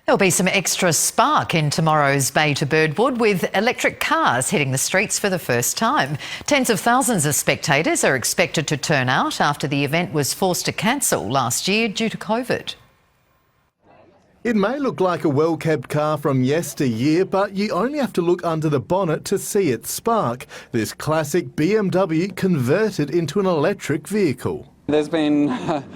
There'll be some extra spark in tomorrow's Bay to Birdwood with electric cars hitting the streets for the first time. Tens of thousands of spectators are expected to turn out after the event was forced to cancel last year due to COVID. It may look like a well-kept car from yesteryear, but you only have to look under the bonnet to see it spark. This classic BMW converted into an electric vehicle. There's been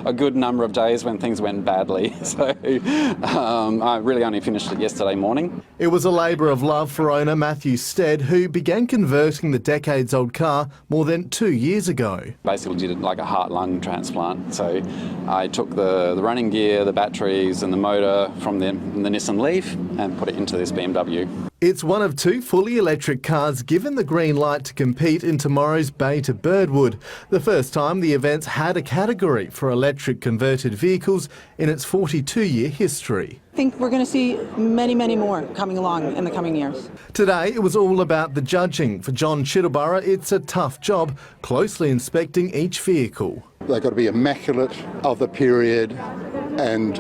a good number of days when things went badly, so I really only finished it yesterday morning. It was a labour of love for owner Matthew Stead, who began converting the decades-old car more than 2 years ago. Basically did like a heart-lung transplant, so I took the running gear, the batteries and the motor from the Nissan Leaf and put it into this BMW. It's one of two fully electric cars given the green light to compete in tomorrow's Bay to Birdwood, the first time the event's had a category for electric converted vehicles in its 42-year history. I think we're going to see many, many more coming along in the coming years. Today it was all about the judging. For John Chittleburgh, it's a tough job, closely inspecting each vehicle. They've got to be immaculate of the period and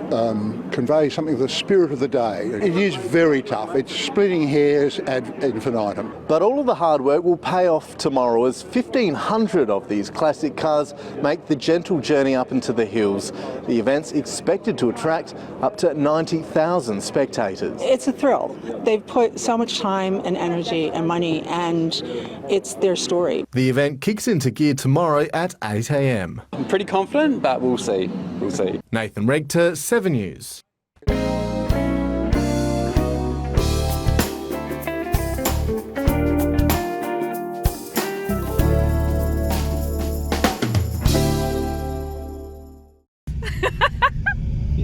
convey something of the spirit of the day. It is very tough. It's splitting hairs ad infinitum. But all of the hard work will pay off tomorrow as 1,500 of these classic cars make the gentle journey up into the hills. The event's expected to attract up to 90,000 spectators. It's a thrill. They've put so much time and energy and money, and it's their story. The event kicks into gear tomorrow at 8 a.m. I'm pretty confident, but we'll see. We'll see. Nathan Regter, 7 News. You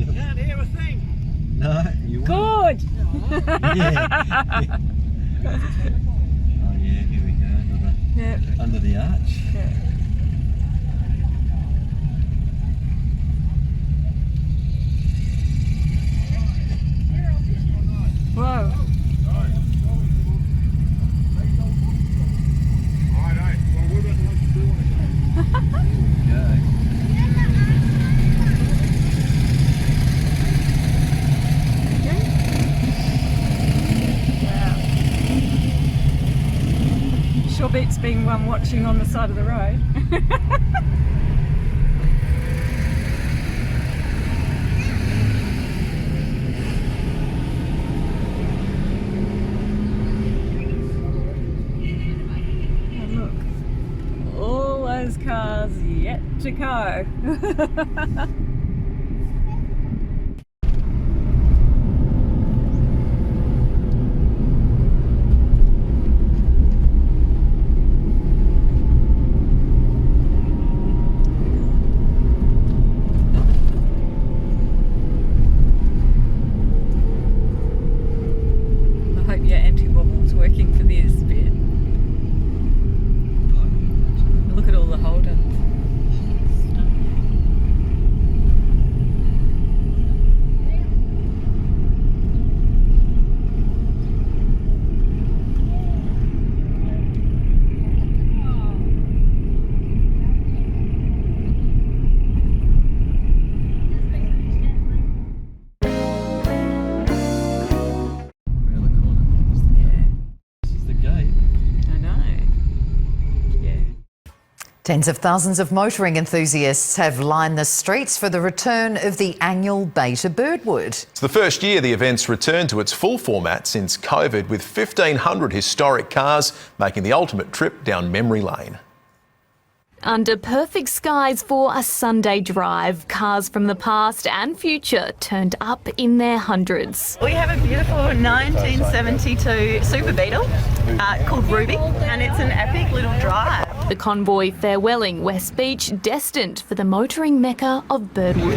can't hear a thing. No, you Good. Yeah. Oh yeah, here we go. Under the arch. Yeah. Whoa. Sure beats being one watching on the side of the road. All those cars yet to go. I hope your anti-wobble's working for this bit. Look at all the Holdens. Around the corner is the gate. This is the gate. I know. Yeah. Tens of thousands of motoring enthusiasts have lined the streets for the return of the annual Bay to Birdwood. It's the first year the event's returned to its full format since COVID, with 1,500 historic cars making the ultimate trip down memory lane. Under perfect skies for a Sunday drive, cars from the past and future turned up in their hundreds. We have a beautiful 1972 Super Beetle called Ruby, and it's an epic little drive. The convoy farewelling West Beach, destined for the motoring mecca of Birdwood.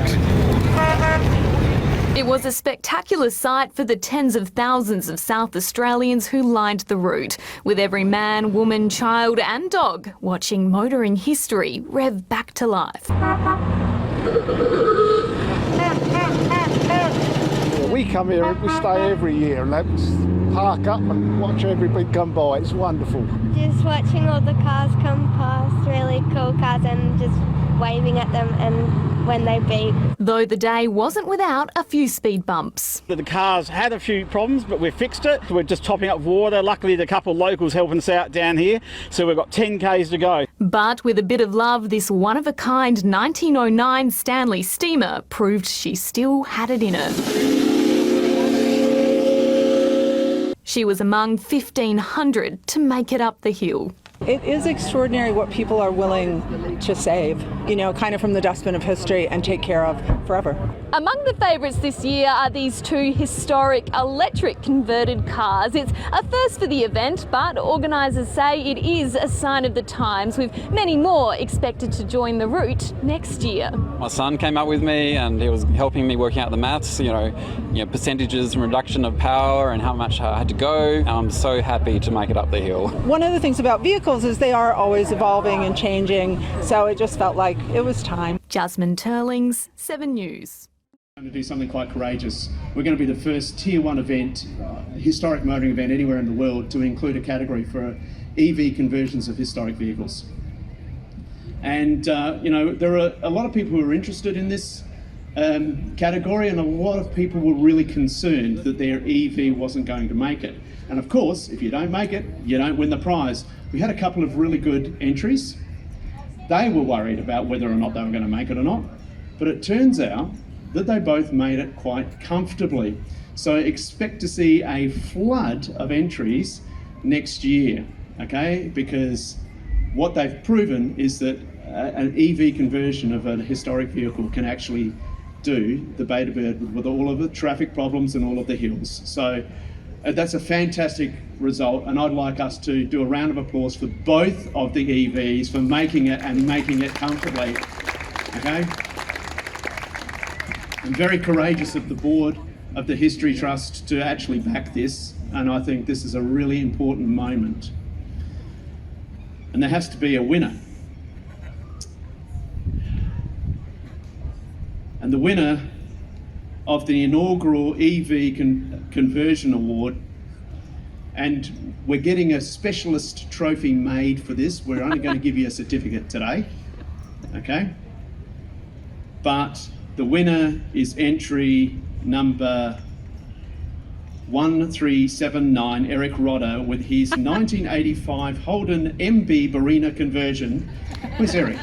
It was a spectacular sight for the tens of thousands of South Australians who lined the route, with every man, woman, child and dog watching motoring history rev back to life. We come here, we stay every year, and that's park up and watch everybody come by. It's wonderful. Just watching all the cars come past, really cool cars, and just waving at them and when they beep. Though the day wasn't without a few speed bumps. The cars had a few problems, but we've fixed it. We're just topping up water. Luckily, there's a couple of locals helping us out down here, so we've got 10 k's to go. But with a bit of love, this one-of-a-kind 1909 Stanley steamer proved she still had it in her. She was among 1,500 to make it up the hill. It is extraordinary what people are willing to save, you know, kind of from the dustbin of history and take care of forever. Among the favourites this year are these two historic electric converted cars. It's a first for the event, but organisers say it is a sign of the times, with many more expected to join the route next year. My son came up with me and he was helping me working out the maths, you know, percentages and reduction of power and how much I had to go. And I'm so happy to make it up the hill. One of the things about vehicles is they are always evolving and changing, so it just felt like it was time. Jasmine Turlings, 7 News. We're going to do something quite courageous. We're going to be the first Tier 1 event, historic motoring event anywhere in the world to include a category for EV conversions of historic vehicles. And, there are a lot of people who are interested in this category, and a lot of people were really concerned that their EV wasn't going to make it. And of course, if you don't make it, you don't win the prize. We had a couple of really good entries. They were worried about whether or not they were going to make it or not, but it turns out that they both made it quite comfortably. So expect to see a flood of entries next year, okay? Because what they've proven is that an EV conversion of a historic vehicle can actually do the Beta Birdwood with all of the traffic problems and all of the hills. So that's a fantastic result, and I'd like us to do a round of applause for both of the EVs for making it and making it comfortably, okay? I'm very courageous of the board of the History Trust to actually back this, and I think this is a really important moment. And there has to be a winner. And the winner of the inaugural EV Conversion Award, and we're getting a specialist trophy made for this. We're only going to give you a certificate today, okay? But the winner is entry number 1379, Eric Rodder, with his 1985 Holden MB Barina conversion. Where's Eric?